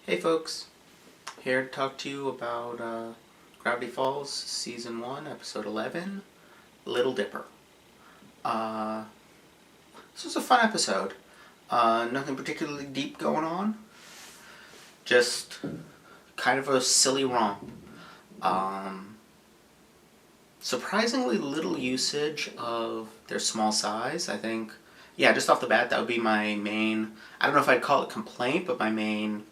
Hey folks, here to talk to you about Gravity Falls Season 1, Episode 11, Little Dipper. This was a fun episode. Nothing particularly deep going on. Just kind of a silly romp. Surprisingly little usage of their small size. I think, just off the bat, that would be my main, I don't know if I'd call it complaint, but my main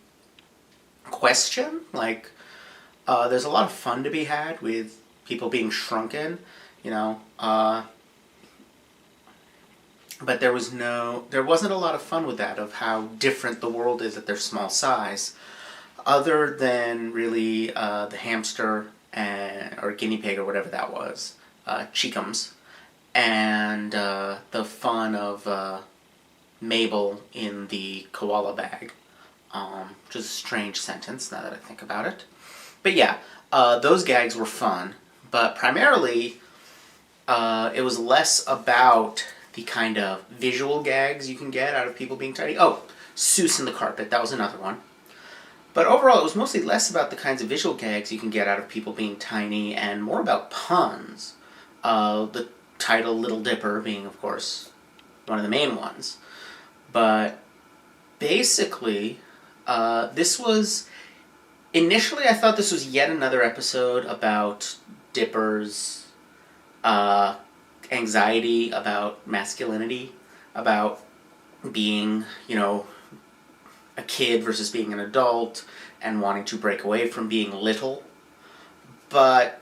question. There's a lot of fun to be had with people being shrunken, but there wasn't a lot of fun with that, of how different the world is at their small size, other than really the hamster or guinea pig or whatever that was, Cheekums, and the fun of Mabel in the koala bag. Which is a strange sentence now that I think about it. But yeah, those gags were fun, but primarily it was less about the kind of visual gags you can get out of people being tiny. Oh, Seuss in the carpet, that was another one. But overall, it was mostly less about the kinds of visual gags you can get out of people being tiny and more about puns. The title Little Dipper being, of course, one of the main ones. But basically, initially I thought this was yet another episode about Dipper's anxiety about masculinity, about being, a kid versus being an adult, and wanting to break away from being little. But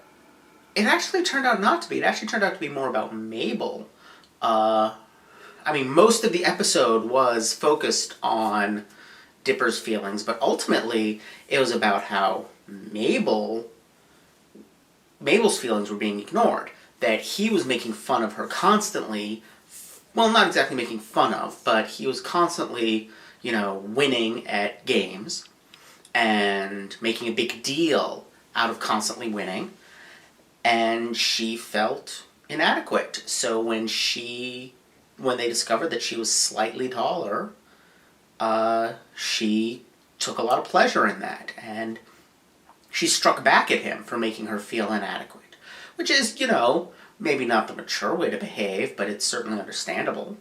it actually turned out not to be. It actually turned out to be more about Mabel. Most of the episode was focused on Dipper's feelings, but ultimately it was about how Mabel's feelings were being ignored, that he was making fun of her constantly. Well, not exactly making fun of, but he was constantly, winning at games and making a big deal out of constantly winning, and she felt inadequate. So when they discovered that she was slightly taller, she took a lot of pleasure in that, and she struck back at him for making her feel inadequate, which is, maybe not the mature way to behave, but it's certainly understandable,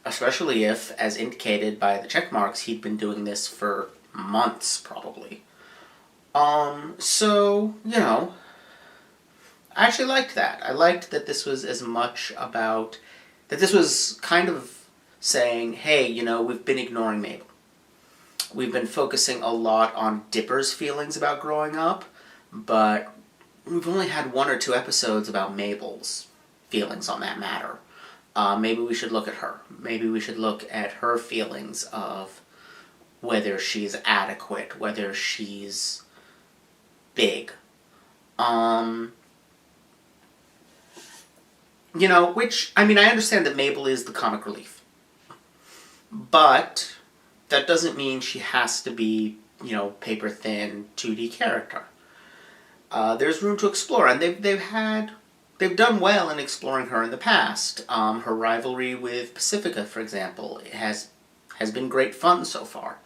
especially if, as indicated by the check marks, he'd been doing this for months, probably. I actually liked that. I liked that this was as much about, that this was kind of saying, hey, we've been ignoring Mabel. We've been focusing a lot on Dipper's feelings about growing up, but we've only had 1 or 2 episodes about Mabel's feelings on that matter. Maybe we should look at her. Maybe we should look at her feelings of whether she's adequate, whether she's big. Which, I understand that Mabel is the comic relief. But that doesn't mean she has to be, paper-thin 2D character. There's room to explore, and they've done well in exploring her in the past. Her rivalry with Pacifica, for example, has been great fun so far.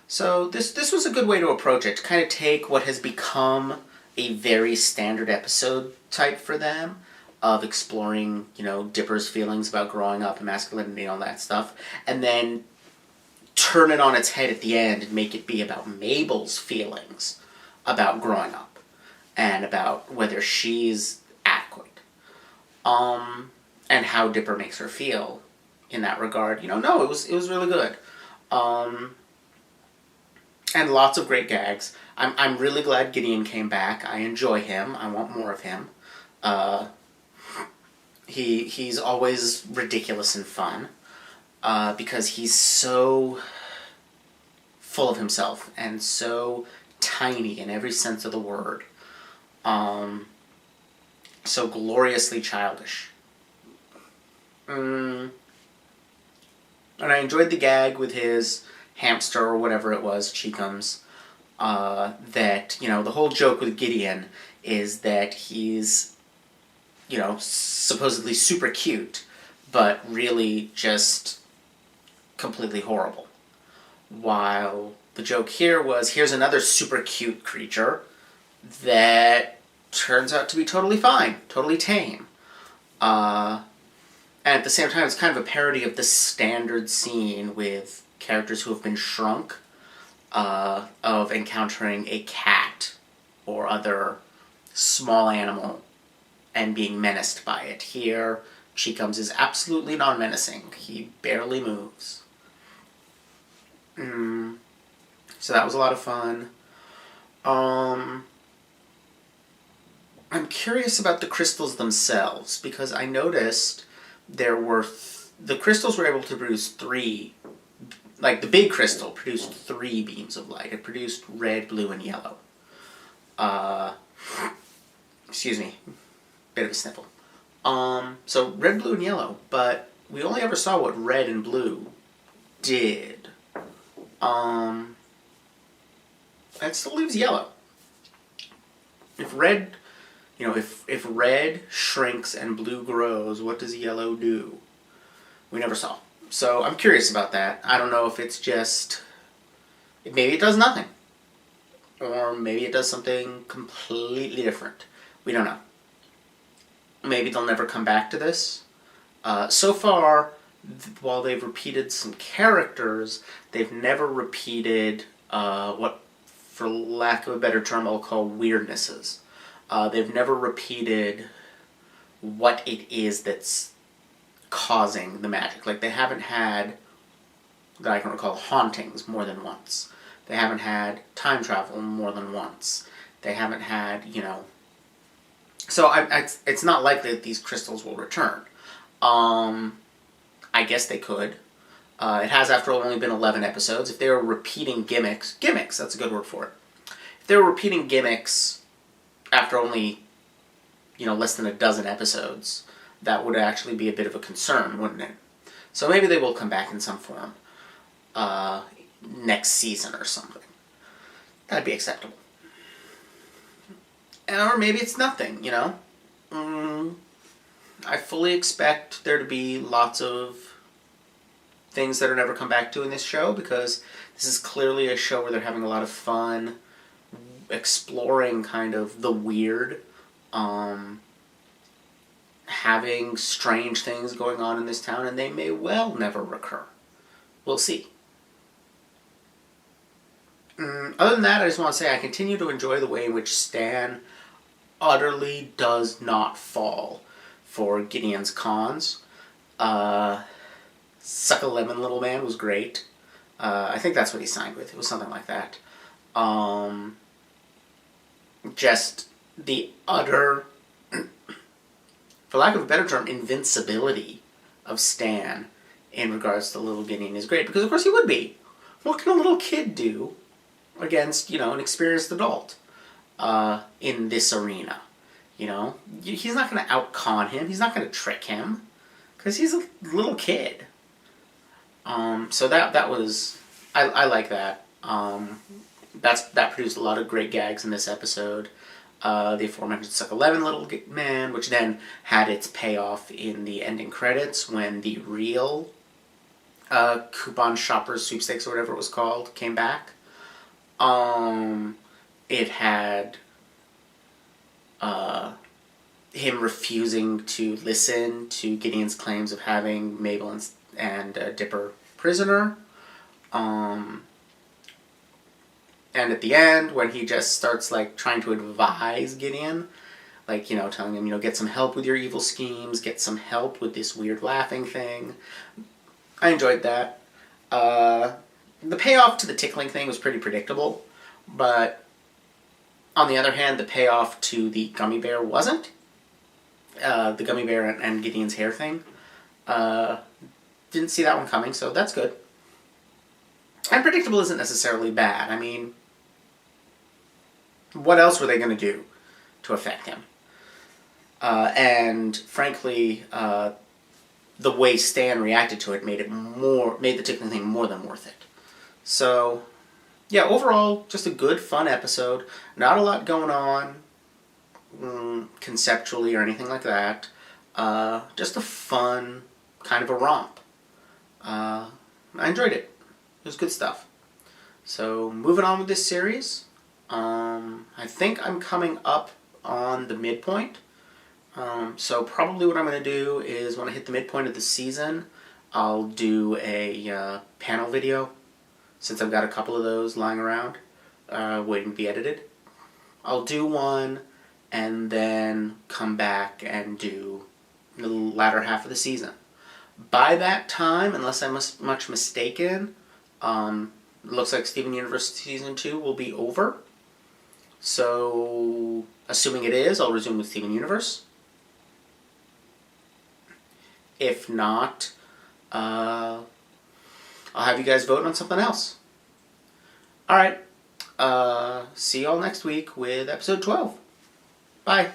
So this was a good way to approach it, to kind of take what has become a very standard episode type for them, of exploring, Dipper's feelings about growing up and masculinity and all that stuff, and then turn it on its head at the end and make it be about Mabel's feelings about growing up and about whether she's adequate, and how Dipper makes her feel in that regard. No, it was really good, and lots of great gags. I'm really glad Gideon came back. I enjoy him. I want more of him. He's always ridiculous and fun, because he's so full of himself and so tiny in every sense of the word. So gloriously childish. And I enjoyed the gag with his hamster or whatever it was, Cheekums, that, the whole joke with Gideon is that he's, supposedly super cute, but really just completely horrible. While the joke here was, here's another super cute creature that turns out to be totally fine, totally tame. And at the same time, it's kind of a parody of the standard scene with characters who have been shrunk, of encountering a cat or other small animal and being menaced by it. Here, Cheekums is absolutely non-menacing. He barely moves. So that was a lot of fun. I'm curious about the crystals themselves, because I noticed there were... the crystals were able to produce 3... like, the big crystal produced 3 beams of light. It produced red, blue, and yellow. Excuse me. Bit of a sniffle. So red, blue, and yellow, but we only ever saw what red and blue did. That still leaves yellow. If red, if red shrinks and blue grows, what does yellow do? We never saw. So I'm curious about that. I don't know if it's just... maybe it does nothing. Or maybe it does something completely different. We don't know. Maybe they'll never come back to this. So far, while they've repeated some characters, they've never repeated what, for lack of a better term, I'll call weirdnesses. They've never repeated what it is that's causing the magic. Like, they haven't had, that I can recall, hauntings more than once. They haven't had time travel more than once. They haven't had, So it's not likely that these crystals will return. I guess they could. It has, after all, only been 11 episodes. If they were repeating gimmicks, that's a good word for it. If they were repeating gimmicks after only, less than a dozen episodes, that would actually be a bit of a concern, wouldn't it? So maybe they will come back in some form next season or something. That'd be acceptable. Or maybe it's nothing, I fully expect there to be lots of things that are never come back to in this show, because this is clearly a show where they're having a lot of fun exploring kind of the weird, having strange things going on in this town, and they may well never recur. We'll see. Other than that, I just want to say I continue to enjoy the way in which Stan utterly does not fall for Gideon's cons. Suck a Lemon Little Man was great. I think that's what he signed with. It was something like that. Just the utter, for lack of a better term, invincibility of Stan in regards to little Gideon is great, because of course he would be. What can a little kid do against, an experienced adult in this arena? He's not going to out-con him. He's not going to trick him, because he's a little kid. So that was... I like that. That produced a lot of great gags in this episode. The aforementioned Suck 11 Little Man, which then had its payoff in the ending credits when the real Coupon Shoppers Sweepstakes, or whatever it was called, came back. It had him refusing to listen to Gideon's claims of having Mabel and Dipper prisoner. And at the end, when he just starts, trying to advise Gideon, telling him, get some help with your evil schemes, get some help with this weird laughing thing. I enjoyed that. The payoff to the tickling thing was pretty predictable, but on the other hand, the payoff to the gummy bear wasn't. The gummy bear and Gideon's hair thing. Didn't see that one coming, so that's good. And predictable isn't necessarily bad. I mean, what else were they going to do to affect him? And frankly, the way Stan reacted to it made the tickling thing more than worth it. So, yeah, overall, just a good, fun episode. Not a lot going on conceptually or anything like that. Just a fun kind of a romp. I enjoyed it. It was good stuff. So moving on with this series, I think I'm coming up on the midpoint. So probably what I'm going to do is when I hit the midpoint of the season, I'll do a panel video, since I've got a couple of those lying around waiting to be edited. I'll do one and then come back and do the latter half of the season. By that time, unless I'm much mistaken, it looks like Steven Universe Season 2 will be over. So, assuming it is, I'll resume with Steven Universe. If not, I'll have you guys vote on something else. Alright, see y'all next week with episode 12. Bye.